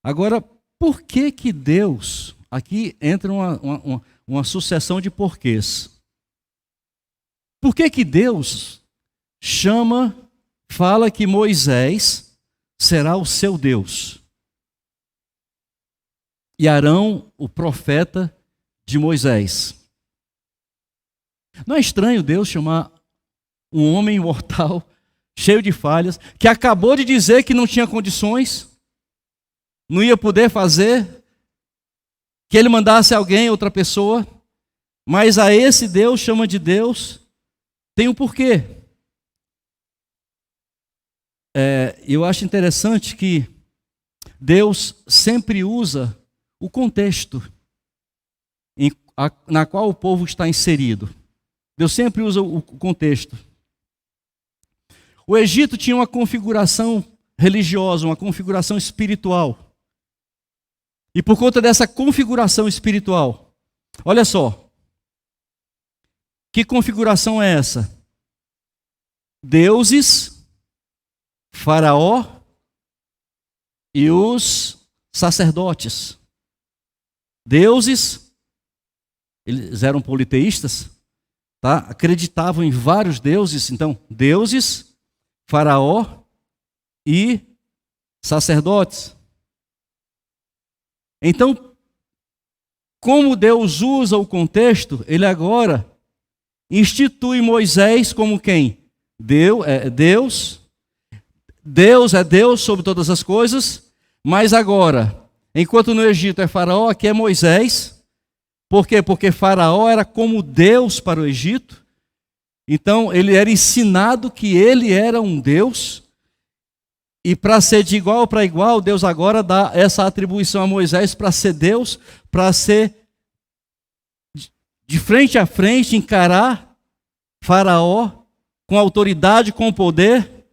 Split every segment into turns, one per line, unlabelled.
Agora, por que Deus... Aqui entra uma sucessão de porquês. Por que Deus fala que Moisés será o seu Deus? E Arão, o profeta de Moisés. Não é estranho Deus chamar um homem mortal, cheio de falhas, que acabou de dizer que não tinha condições, não ia poder fazer, que ele mandasse alguém, outra pessoa, mas a esse Deus chama de Deus, tem um porquê. Eu acho interessante que Deus sempre usa o contexto na qual o povo está inserido. Deus sempre usa o contexto. O Egito tinha uma configuração religiosa, uma configuração espiritual. E por conta dessa configuração espiritual, olha só, que configuração é essa? Deuses, Faraó e os sacerdotes. Deuses, eles eram politeístas, tá? Acreditavam em vários deuses, então, deuses, Faraó e sacerdotes. Então, como Deus usa o contexto, ele agora institui Moisés como quem? Deus é Deus sobre todas as coisas, mas agora, enquanto no Egito é Faraó, aqui é Moisés. Por quê? Porque Faraó era como Deus para o Egito, então ele era ensinado que ele era um Deus. E para ser de igual para igual, Deus agora dá essa atribuição a Moisés para ser Deus, para ser de frente a frente, encarar Faraó com autoridade, com poder.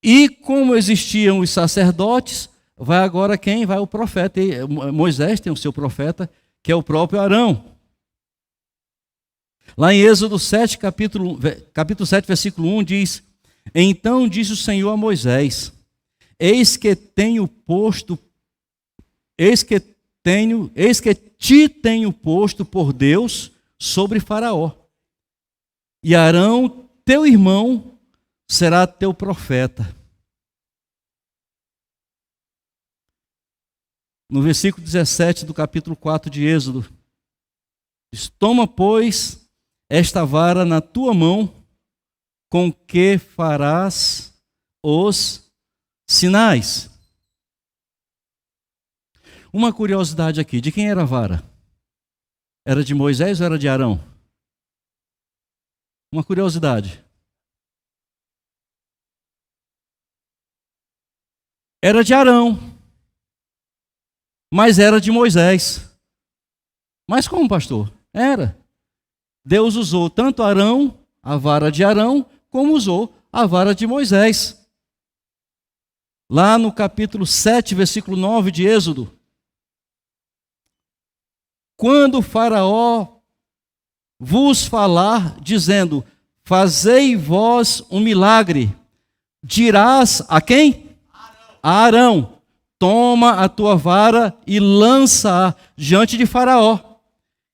E como existiam os sacerdotes, vai agora quem? Vai o profeta. E Moisés tem o seu profeta, que é o próprio Arão. Lá em Êxodo 7, capítulo 7, versículo 1, diz: Então disse o Senhor a Moisés: Eis que te tenho posto por Deus sobre Faraó, e Arão, teu irmão, será teu profeta. No versículo 17 do capítulo 4 de Êxodo, diz: Toma, pois, esta vara na tua mão, com que farás os sinais. Uma curiosidade aqui, de quem era a vara? Era de Moisés ou era de Arão? Uma curiosidade. Era de Arão, mas era de Moisés. Mas como, pastor? Era. Deus usou tanto Arão, a vara de Arão, como usou a vara de Moisés. Lá no capítulo 7, versículo 9 de Êxodo, quando o Faraó vos falar, dizendo: Fazei vós um milagre, dirás a quem? A Arão: Toma a tua vara e lança-a diante de Faraó,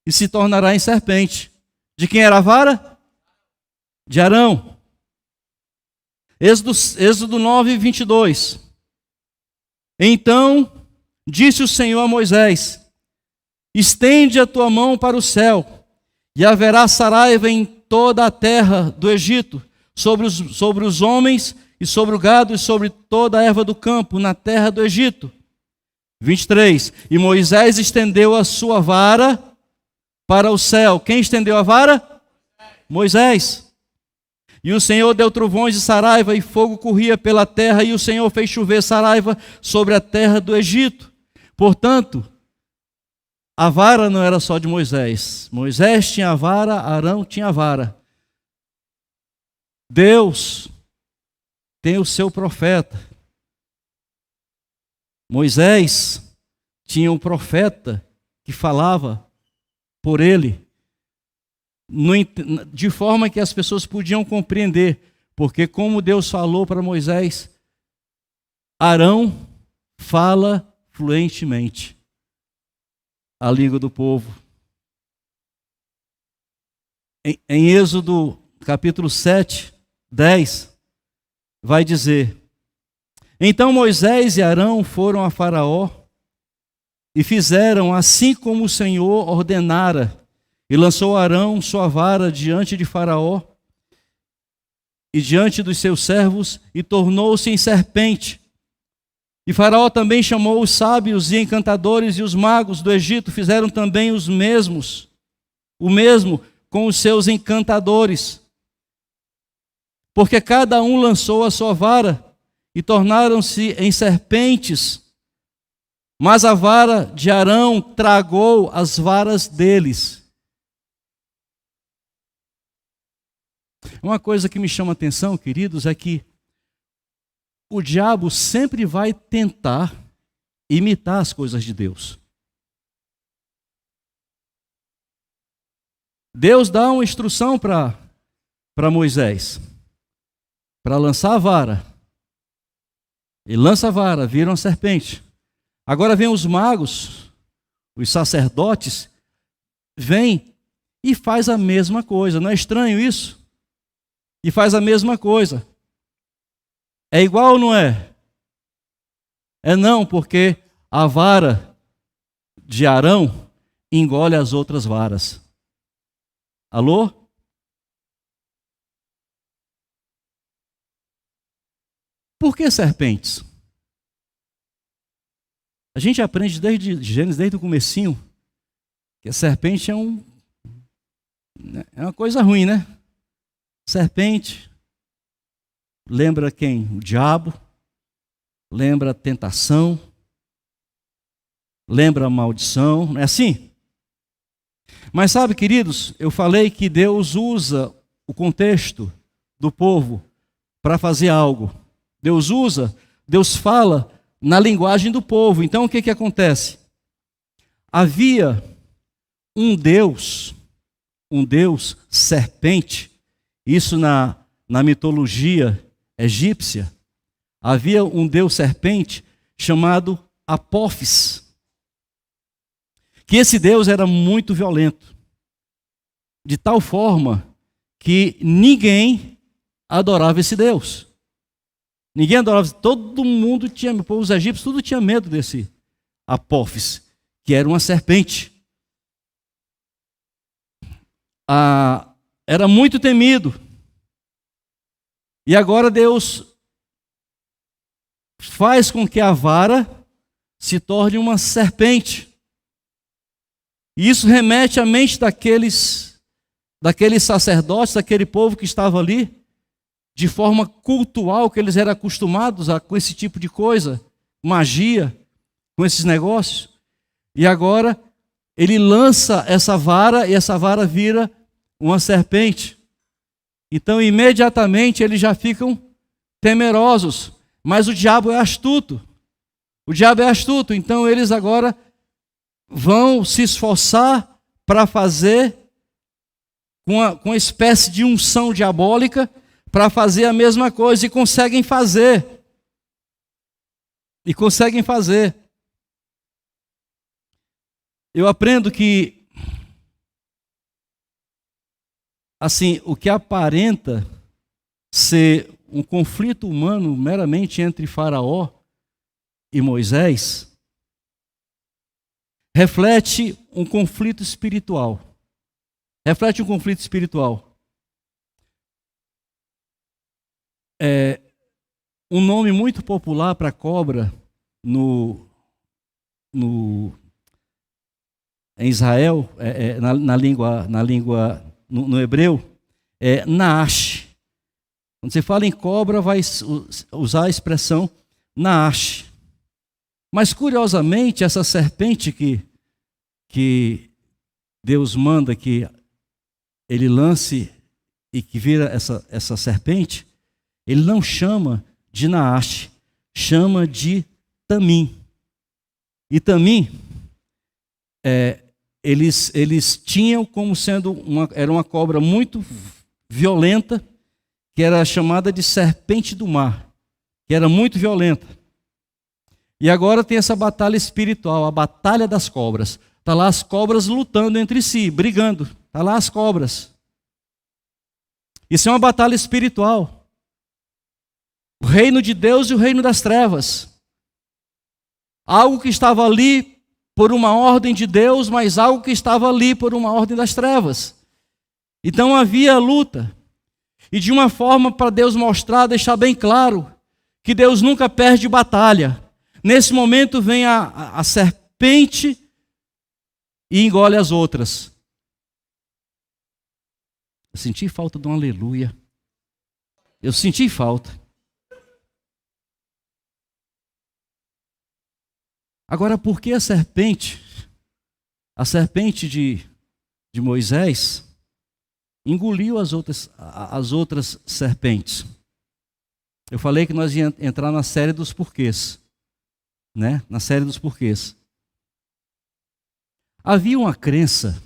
e se tornará em serpente. De quem era a vara? De Arão. Êxodo 9, 22. Então disse o Senhor a Moisés: Estende a tua mão para o céu, e haverá saraiva em toda a terra do Egito, sobre os homens, e sobre o gado, e sobre toda a erva do campo, na terra do Egito. 23. E Moisés estendeu a sua vara para o céu. Quem estendeu a vara? Moisés. E o Senhor deu trovões e saraiva, e fogo corria pela terra, e o Senhor fez chover saraiva sobre a terra do Egito. Portanto, a vara não era só de Moisés. Moisés tinha a vara, Arão tinha a vara. Deus tem o seu profeta. Moisés tinha um profeta que falava por ele, de forma que as pessoas podiam compreender, porque como Deus falou para Moisés, Arão fala fluentemente a língua do povo. Em Êxodo capítulo 7, 10, vai dizer: então Moisés e Arão foram a Faraó e fizeram assim como o Senhor ordenara, e lançou Arão sua vara diante de Faraó e diante dos seus servos, e tornou-se em serpente. E Faraó também chamou os sábios e encantadores, e os magos do Egito fizeram também o mesmo com os seus encantadores. Porque cada um lançou a sua vara, e tornaram-se em serpentes, mas a vara de Arão tragou as varas deles. Uma coisa que me chama a atenção, queridos, é que o diabo sempre vai tentar imitar as coisas de Deus. Deus dá uma instrução para Moisés, para lançar a vara. Ele lança a vara, vira uma serpente. Agora vem os magos, os sacerdotes, vêm e faz a mesma coisa. Não é estranho isso? E faz a mesma coisa. É igual ou não é? É não, porque a vara de Arão engole as outras varas. Alô? Por que serpentes? A gente aprende desde Gênesis, desde o comecinho, que a serpente é uma coisa ruim, né? Serpente lembra quem? O diabo, lembra a tentação, lembra a maldição, não é assim? Mas sabe, queridos, eu falei que Deus usa o contexto do povo para fazer algo. Deus fala na linguagem do povo. Então o que acontece? Havia um Deus serpente, isso na mitologia egípcia, havia um Deus serpente chamado Apófis, que esse Deus era muito violento, de tal forma que ninguém adorava esse Deus. Ninguém adorava, todo mundo tinha, os egípcios tudo tinha medo desse Apófis, que era uma serpente. Era muito temido. E agora Deus faz com que a vara se torne uma serpente. E isso remete à mente daqueles sacerdotes, daquele povo que estava ali, de forma cultural, que eles eram acostumados com esse tipo de coisa, magia, com esses negócios. E agora ele lança essa vara e essa vara vira uma serpente. Então imediatamente eles já ficam temerosos. Mas o diabo é astuto. Então eles agora vão se esforçar para fazer com uma espécie de unção diabólica, para fazer a mesma coisa, e conseguem fazer. Eu aprendo que, assim, o que aparenta ser um conflito humano meramente entre Faraó e Moisés, reflete um conflito espiritual. Um nome muito popular para cobra em Israel, no hebreu, é Naash. Quando você fala em cobra, vai usar a expressão Naash. Mas curiosamente, essa serpente que Deus manda que ele lance e que vira essa serpente, ele não chama de Naash, chama de Tamim. E Tamim, eles tinham como sendo era uma cobra muito violenta, que era chamada de serpente do mar, que era muito violenta. E agora tem essa batalha espiritual, a batalha das cobras. Está lá as cobras lutando entre si, brigando. Está lá as cobras. Isso é uma batalha espiritual. O reino de Deus e o reino das trevas. Algo que estava ali por uma ordem de Deus, mas algo que estava ali por uma ordem das trevas. Então havia luta. E de uma forma para Deus mostrar, deixar bem claro, que Deus nunca perde batalha. Nesse momento vem a serpente e engole as outras. Eu senti falta de um aleluia. Eu senti falta. Agora, por que a serpente de Moisés, engoliu as outras serpentes? Eu falei que nós íamos entrar na série dos porquês. Né? Na série dos porquês. Havia uma crença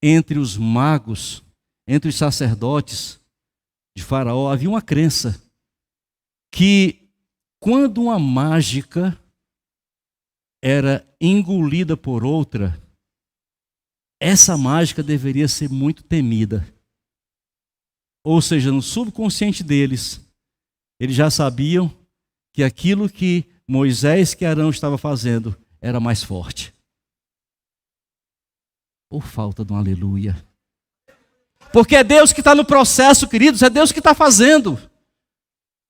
entre os magos, entre os sacerdotes de Faraó, havia uma crença que quando uma mágica era engolida por outra, essa mágica deveria ser muito temida. Ou seja, no subconsciente deles, eles já sabiam que aquilo que Moisés e Arão estavam fazendo era mais forte. Por falta de um aleluia. Porque é Deus que está no processo, queridos, é Deus que está fazendo.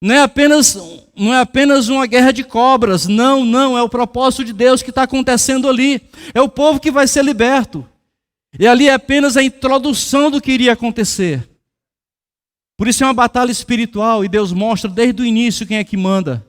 Não é apenas uma guerra de cobras, não, é o propósito de Deus que está acontecendo ali. É o povo que vai ser liberto. E ali é apenas a introdução do que iria acontecer. Por isso é uma batalha espiritual e Deus mostra desde o início quem é que manda.